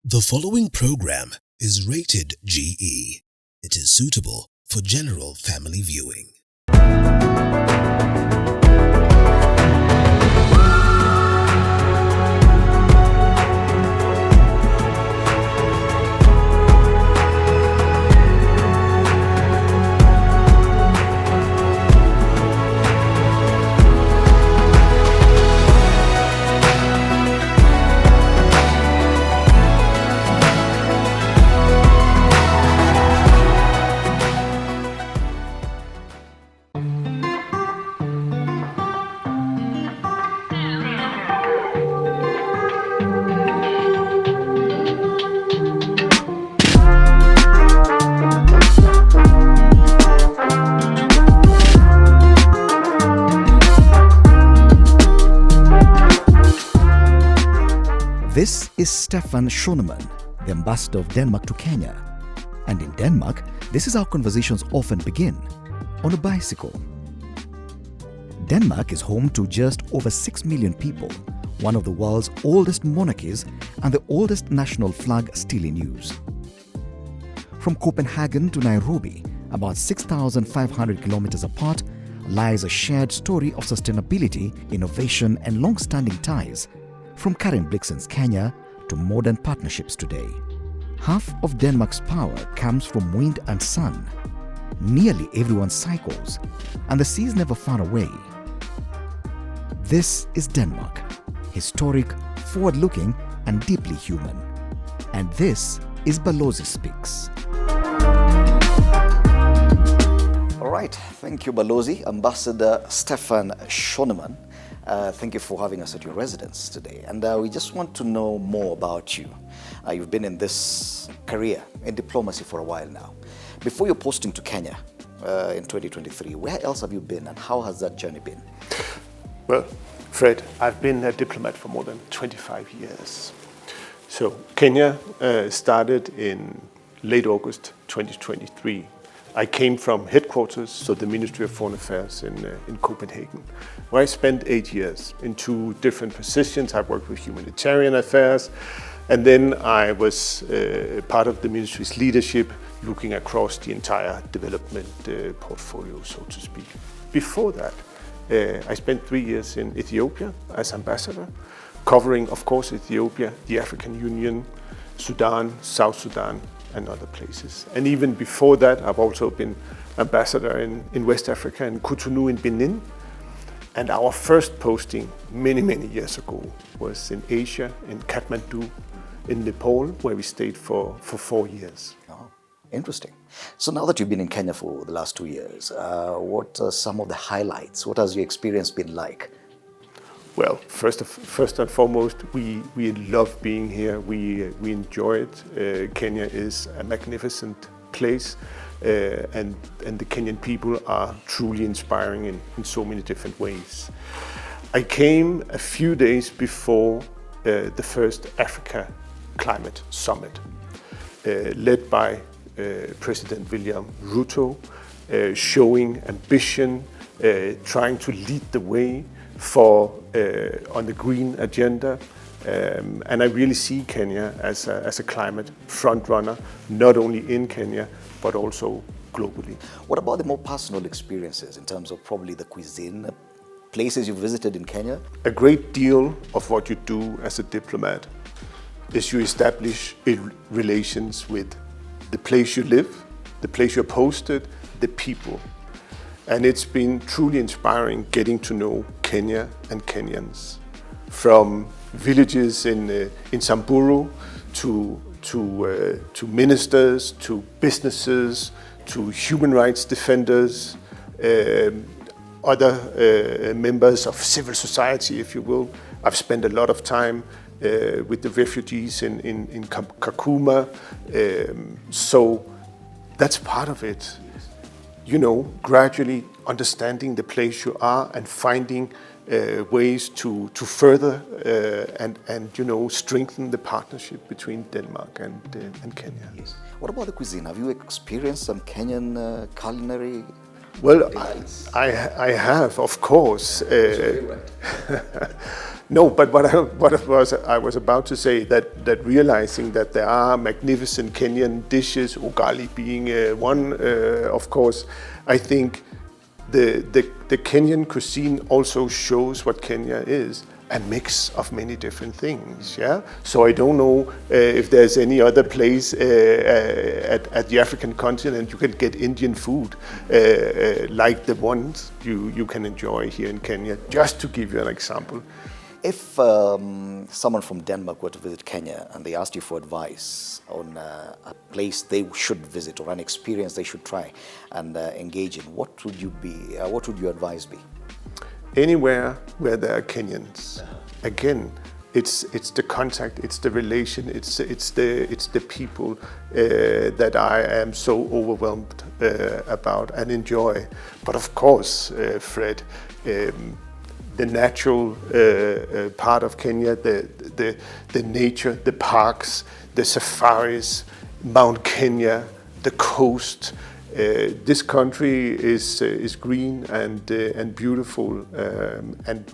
The following program is rated GE. It is suitable for general family viewing. This is Stephan, the ambassador of Denmark to Kenya. And in Denmark, this is how conversations often begin, on a bicycle. Denmark is home to just over 6 million people, one of the world's oldest monarchies and the oldest national flag still in use. From Copenhagen to Nairobi, about 6,500 kilometers apart, lies a shared story of sustainability, innovation and long-standing ties, from current Blixen's Kenya to modern partnerships today. Half of Denmark's power comes from wind and sun. Nearly everyone cycles, and the sea is never far away. This is Denmark, historic, forward-looking and deeply human. And this is Balozi Speaks. All right, thank you Balozi. Ambassador Stephan Schoneman. Thank you for having us at your residence today. And we just want to know more about you. You've been in this career in diplomacy for a while now. Before your posting to Kenya in 2023, where else have you been and how has that journey been? Well, Fred, I've been a diplomat for more than 25 years. So Kenya started in late August 2023. I came from headquarters, so the Ministry of Foreign Affairs in Copenhagen, where I spent 8 years in 2 different positions. I worked with humanitarian affairs, and then I was part of the ministry's leadership, looking across the entire development portfolio, so to speak. Before that, I spent 3 years in Ethiopia as ambassador, covering, of course, Ethiopia, the African Union, Sudan, South Sudan, and other places. And even before that, I've also been ambassador in West Africa, in Cotonou in Benin. And our first posting many years ago was in Asia, in Kathmandu, in Nepal, where we stayed for 4 years. Oh, interesting. So now that you've been in Kenya for the last 2 years, what are some of the highlights? What has your experience been like? Well, first and foremost, we love being here. We enjoy it. Kenya is a magnificent place, and the Kenyan people are truly inspiring in so many different ways. I came a few days before the first Africa Climate Summit, led by President William Ruto, showing ambition, trying to lead the way on the green agenda, and I really see Kenya as a climate front runner, not only in Kenya but also globally. What about the more personal experiences in terms of probably the cuisine, places you've visited in Kenya? A great deal of what you do as a diplomat is you establish relations with the place you live, the place you're posted, the people. And it's been truly inspiring getting to know Kenya and Kenyans, from villages in Samburu to ministers, to businesses, to human rights defenders, other members of civil society, if you will. I've spent a lot of time with the refugees in Kakuma, so that's part of it. You know, gradually understanding the place you are and finding ways to further and you know, strengthen the partnership between Denmark and Kenya. Yes. What about the cuisine? Have you experienced some Kenyan culinary Well, I have, of course. No, but I was about to say that realizing that there are magnificent Kenyan dishes, ugali being one, of course, I think the Kenyan cuisine also shows what Kenya is. A mix of many different things, yeah? So I don't know if there's any other place at the African continent you can get Indian food like the ones you can enjoy here in Kenya, just to give you an example. If someone from Denmark were to visit Kenya and they asked you for advice on a place they should visit or an experience they should try and engage in, what would your advice be? Anywhere where there are Kenyans. Again, it's the contact, it's the relation, it's the people that I am so overwhelmed about and enjoy. But of course, Fred, the natural part of Kenya, the nature, the parks, the safaris, Mount Kenya, the coast. This country is green and beautiful, and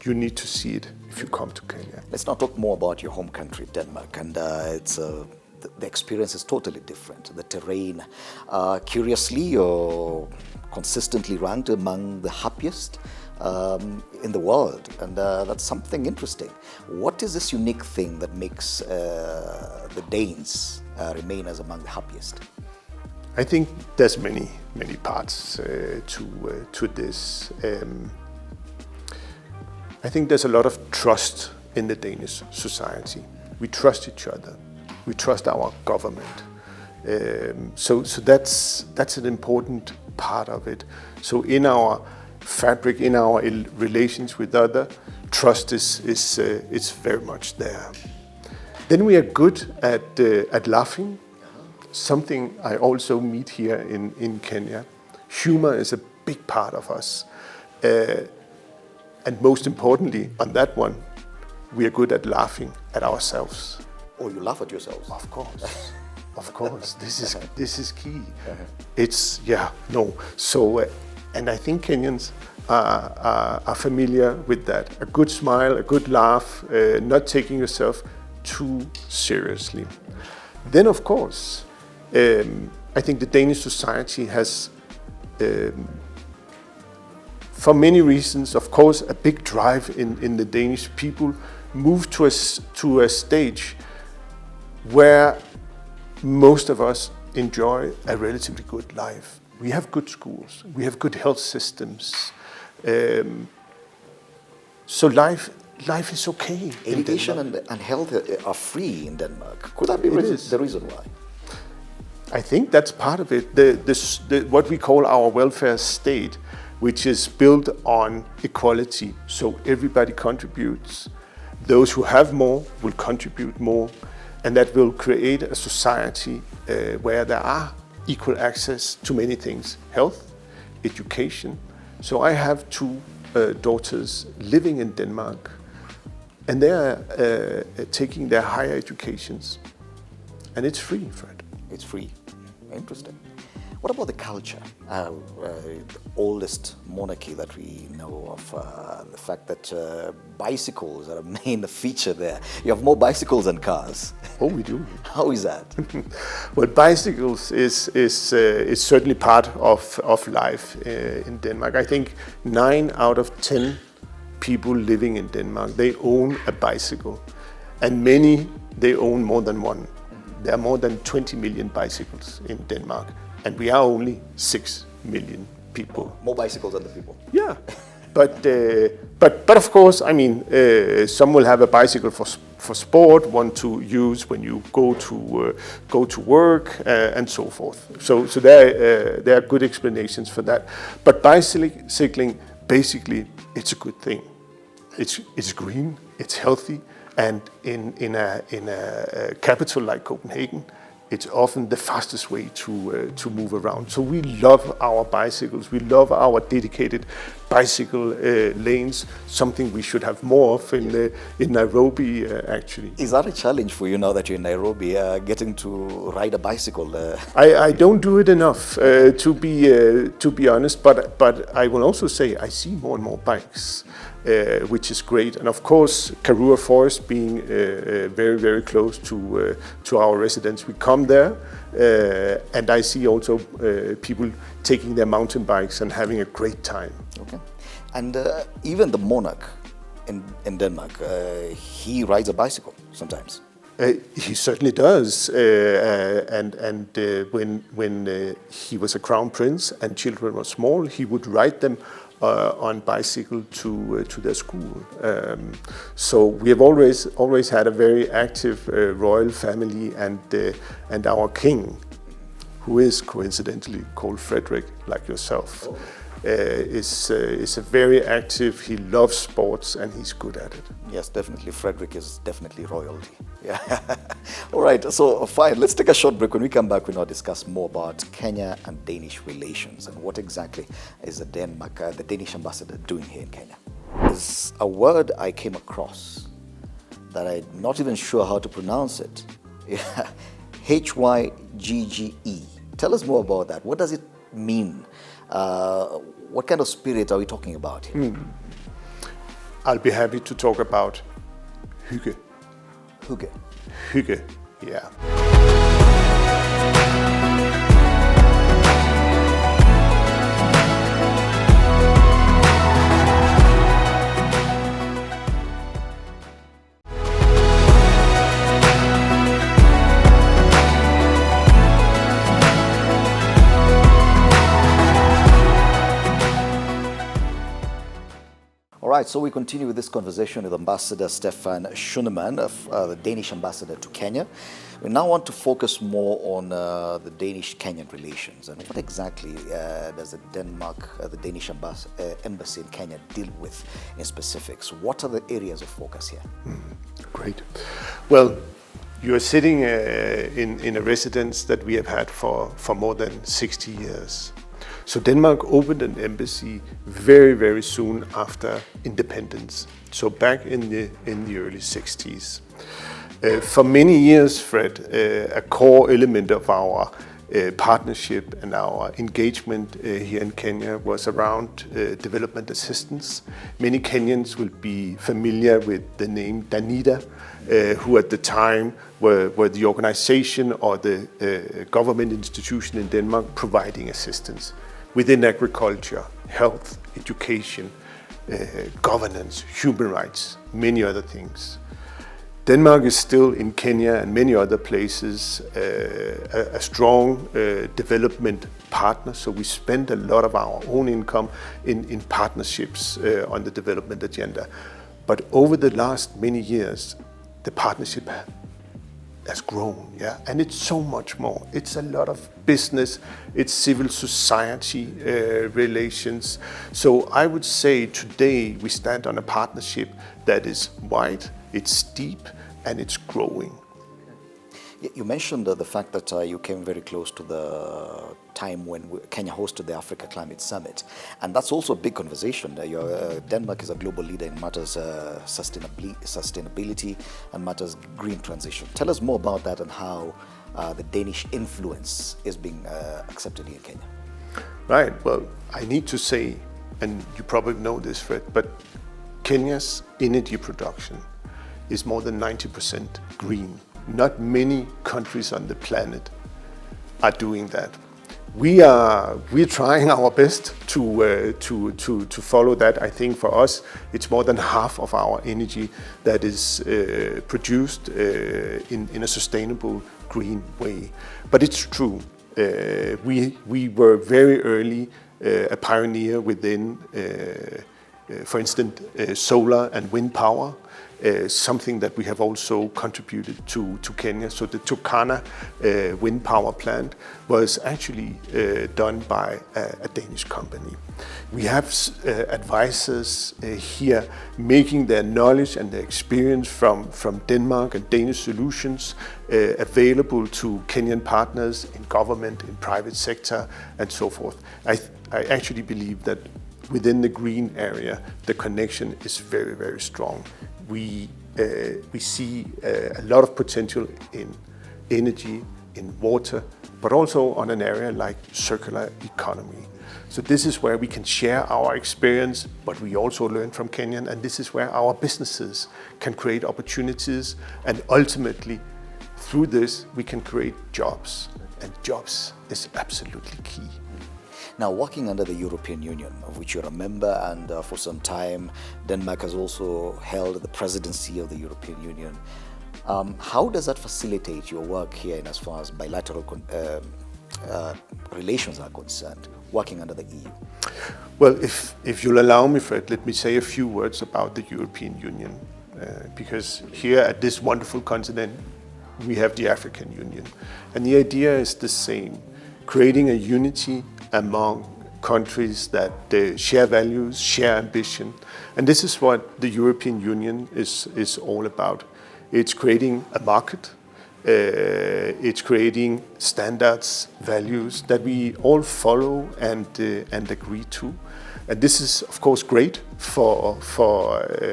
you need to see it if you come to Kenya. Let's now talk more about your home country, Denmark, and the experience is totally different. The terrain, curiously, you're consistently ranked among the happiest in the world, and that's something interesting. What is this unique thing that makes the Danes remain as among the happiest? I think there's many parts to this. I think there's a lot of trust in the Danish society. We trust each other. We trust our government. So that's an important part of it. So in our fabric, in our relations with other, trust is very much there. Then we are good at laughing. Something I also meet here in Kenya. Humor is a big part of us. And most importantly, on that one, we are good at laughing at ourselves. Oh, you laugh at yourselves? Of course. Of course. This is key. Uh-huh. So, and I think Kenyans are familiar with that. A good smile, a good laugh, not taking yourself too seriously. Then, of course, I think the Danish society has, for many reasons, of course, a big drive in the Danish people move to a stage where most of us enjoy a relatively good life. We have good schools, we have good health systems, so life is okay. Education and health are free in Denmark. Could that be the reason why? I think that's part of it. What we call our welfare state, which is built on equality, so everybody contributes. Those who have more will contribute more, and that will create a society where there are equal access to many things: health, education. So I have two daughters living in Denmark, and they are taking their higher educations, and it's free, Fred. It's free. Interesting. What about the culture? The oldest monarchy that we know of, the fact that bicycles are a main feature there. You have more bicycles than cars. Oh, we do. How is that? Well, bicycles is certainly part of life in Denmark. I think 9 out of 10 people living in Denmark, they own a bicycle, and many, they own more than one. There are more than 20 million bicycles in Denmark, and we are only 6 million people. More bicycles than the people. Yeah, but of course, I mean, some will have a bicycle for sport, one to use when you go to work, and so forth. So there are good explanations for that. But bicycling, basically, it's a good thing. It's green, it's healthy. And in a capital like Copenhagen, it's often the fastest way to move around. So we love our bicycles, we love our dedicated bicycle lanes, something we should have more of in Nairobi, actually. Is that a challenge for you now that you're in Nairobi, getting to ride a bicycle? I don't do it enough, to be honest, but I will also say I see more and more bikes, which is great. And of course, Karura Forest being very, very close to our residence, we come there, and I see also people taking their mountain bikes and having a great time. Okay. And even the monarch in Denmark, he rides a bicycle sometimes. He certainly does, and when he was a crown prince and children were small, he would ride them on bicycle to their school. So we have always had a very active royal family, and our king, who is coincidentally called Frederick, like yourself, is a very active. He loves sports and he's good at it. Yes, definitely. Frederick is definitely royalty. Yeah. All right. So fine. Let's take a short break. When we come back, we'll now discuss more about Kenya and Danish relations and what exactly is the Danish ambassador doing here in Kenya. There's a word I came across that I'm not even sure how to pronounce it. Hygge. Tell us more about that. What does it mean? What kind of spirit are we talking about here? I'll be happy to talk about Hygge. Hygge. Hygge, yeah. All right, so we continue with this conversation with Ambassador Stephan Schoneman, the Danish ambassador to Kenya. We now want to focus more on the Danish-Kenyan relations and what exactly does the Danish embassy in Kenya deal with in specifics? What are the areas of focus here? Great. Well, you are sitting in a residence that we have had for more than 60 years. So Denmark opened an embassy very, very soon after independence, so back in the early 60s. For many years, Fred, a core element of our partnership and our engagement here in Kenya was around development assistance. Many Kenyans will be familiar with the name Danida, who at the time were the organization or the government institution in Denmark providing assistance within agriculture, health, education, governance, human rights, many other things. Denmark is still in Kenya and many other places a strong development partner, so we spend a lot of our own income in partnerships on the development agenda. But over the last many years, the partnership has grown, yeah, and it's so much more. It's a lot of business, it's civil society relations. So I would say today we stand on a partnership that is wide, it's deep, and it's growing. You mentioned the fact that you came very close to the time when Kenya hosted the Africa Climate Summit. And that's also a big conversation. Denmark is a global leader in matters sustainability and matters green transition. Tell us more about that and how the Danish influence is being accepted here in Kenya. Right. Well, I need to say, and you probably know this, Fred, but Kenya's energy production is more than 90% green. Not many countries on the planet are doing that. We're trying our best to follow that. I think for us, it's more than half of our energy that is produced in a sustainable green way. But it's true. We were very early a pioneer within, for instance, solar and wind power. Something that we have also contributed to Kenya. So the Turkana wind power plant was actually done by a Danish company. We have advisors here making their knowledge and their experience from Denmark and Danish solutions available to Kenyan partners in government, in private sector, and so forth. I actually believe that within the green area, the connection is very, very strong. We see a lot of potential in energy, in water, but also on an area like circular economy. So this is where we can share our experience, but we also learn from Kenya, and this is where our businesses can create opportunities, and ultimately, through this, we can create jobs, and jobs is absolutely key. Now, working under the European Union, of which you're a member, and for some time, Denmark has also held the presidency of the European Union. How does that facilitate your work here in as far as bilateral relations are concerned, working under the EU? Well, if you'll allow me, Fred, let me say a few words about the European Union, because here at this wonderful continent, we have the African Union. And the idea is the same, creating a unity among countries that share values, share ambition. And this is what the European Union is all about. It's creating a market, it's creating standards, values that we all follow and agree to. And this is, of course, great for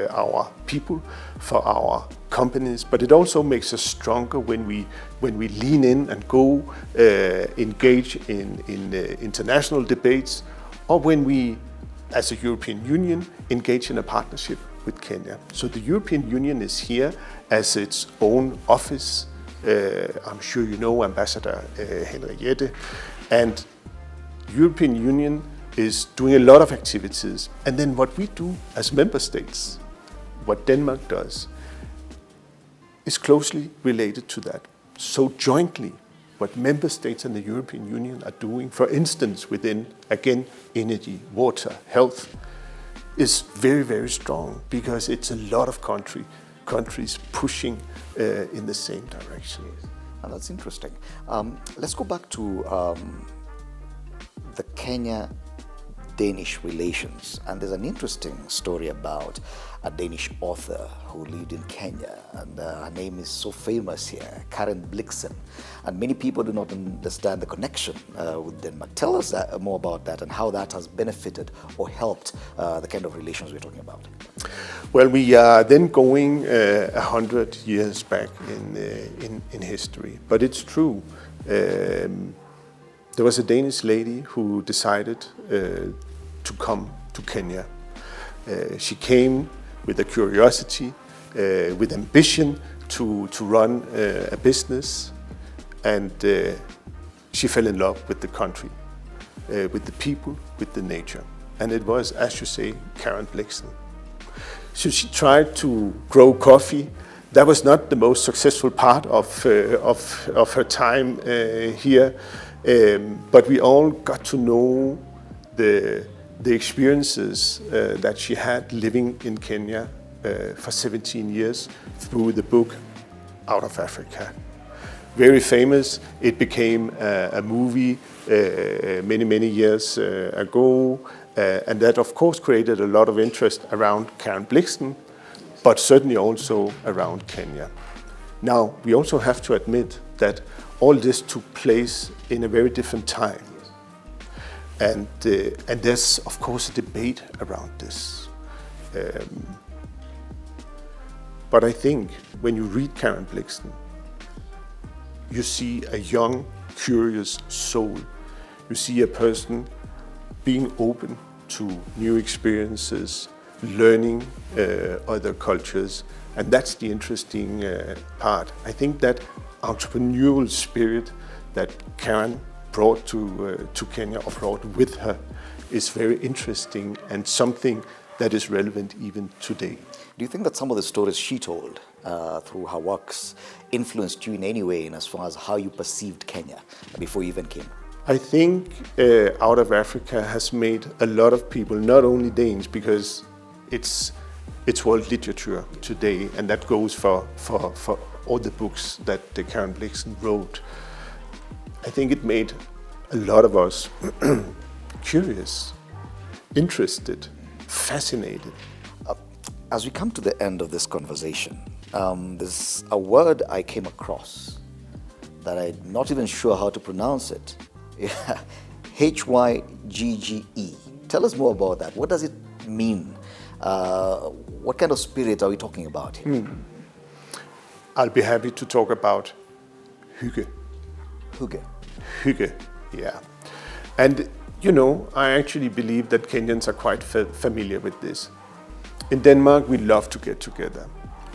our people, for our companies, but it also makes us stronger when we lean in and go engage in international debates, or when we, as a European Union, engage in a partnership with Kenya. So the European Union is here as its own office. I'm sure you know Ambassador Henriette, and European Union is doing a lot of activities. And then what we do as member states, what Denmark does, is closely related to that. So jointly, what member states and the European Union are doing, for instance, within, again, energy, water, health, is very, very strong, because it's a lot of countries pushing in the same direction. And that's interesting. Let's go back to the Kenya-Danish relations. And there's an interesting story about a Danish author who lived in Kenya, and her name is so famous here, Karen Blixen. And many people do not understand the connection with Denmark. Tell us more about that and how that has benefited or helped the kind of relations we're talking about. Well, we are then going 100 years back in history, but it's true. There was a Danish lady who decided to come to Kenya. She came with a curiosity, with ambition to run a business, and she fell in love with the country, with the people, with the nature. And it was, as you say, Karen Blixen. So she tried to grow coffee. That was not the most successful part of her time here, but we all got to know the experiences that she had living in Kenya for 17 years through the book Out of Africa. Very famous. It became a movie many years ago, and that of course created a lot of interest around Karen Blixen, but certainly also around Kenya. Now, we also have to admit that all this took place in a very different time. And there's, of course, a debate around this. But I think when you read Karen Blixen, you see a young, curious soul. You see a person being open to new experiences, learning other cultures, and that's the interesting part. I think that entrepreneurial spirit that Karen brought to Kenya, or brought with her, is very interesting and something that is relevant even today. Do you think that some of the stories she told through her works influenced you in any way in as far as how you perceived Kenya before you even came? I think Out of Africa has made a lot of people, not only Danes, because it's world literature today, and that goes for all the books that Karen Blixen wrote. I think it made a lot of us curious, interested, fascinated. As we come to the end of this conversation, there's a word I came across that I'm not even sure how to pronounce it. Hygge. Tell us more about that. What does it mean? What kind of spirit are we talking about here? I'll be happy to talk about Hygge. Hygge. Hygge, yeah. And you know, I actually believe that Kenyans are quite familiar with this. In Denmark, we love to get together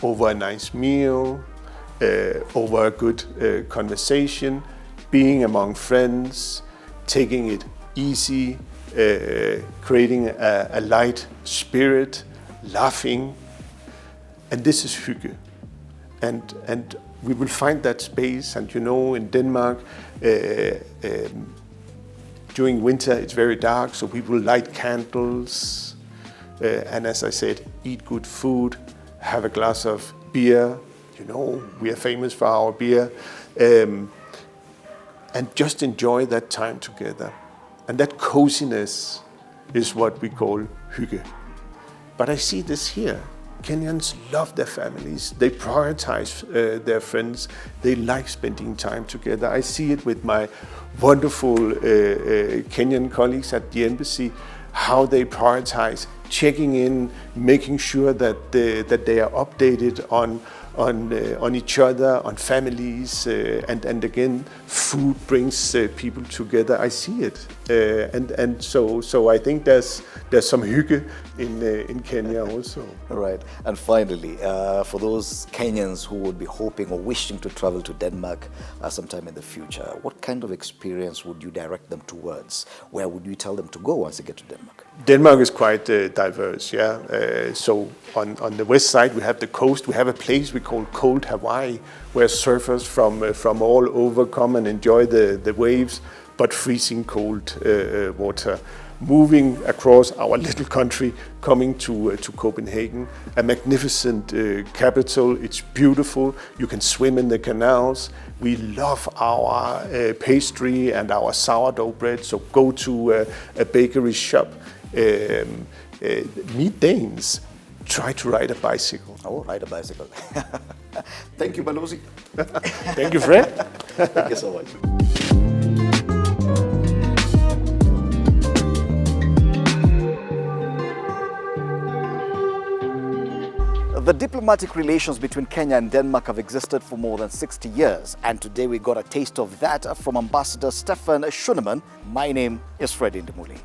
over a nice meal, over a good conversation, being among friends, taking it easy, creating a light spirit, laughing. And this is Hygge. And we will find that space. And you know, in Denmark, during winter it's very dark, so we will light candles. And as I said, eat good food, have a glass of beer. You know, we are famous for our beer. And just enjoy that time together. And that coziness is what we call Hygge. But I see this here. Kenyans love their families. They prioritize their friends. They like spending time together. I see it with my wonderful Kenyan colleagues at the embassy, how they prioritize checking in, making sure that they are updated on each other, on families, and again, food brings people together. I see it, and so I think there's some hygge in Kenya also. Right, and finally, for those Kenyans who would be hoping or wishing to travel to Denmark sometime in the future, what kind of experience would you direct them towards? Where would you tell them to go once they get to Denmark? Denmark is quite diverse, yeah. So on the west side we have the coast. We have a place we call Cold Hawaii, where surfers from all over come and enjoy the waves, but freezing cold water. Moving across our little country, coming to Copenhagen, a magnificent capital. It's beautiful. You can swim in the canals. We love our pastry and our sourdough bread. So go to a bakery shop. Meet Danes. Try to ride a bicycle. Oh, ride a bicycle. Thank you, Balozi. Thank you, Fred. Thank you so much. The diplomatic relations between Kenya and Denmark have existed for more than 60 years, and today we got a taste of that from Ambassador Stephan Schoneman. My name is Fred Indemuli.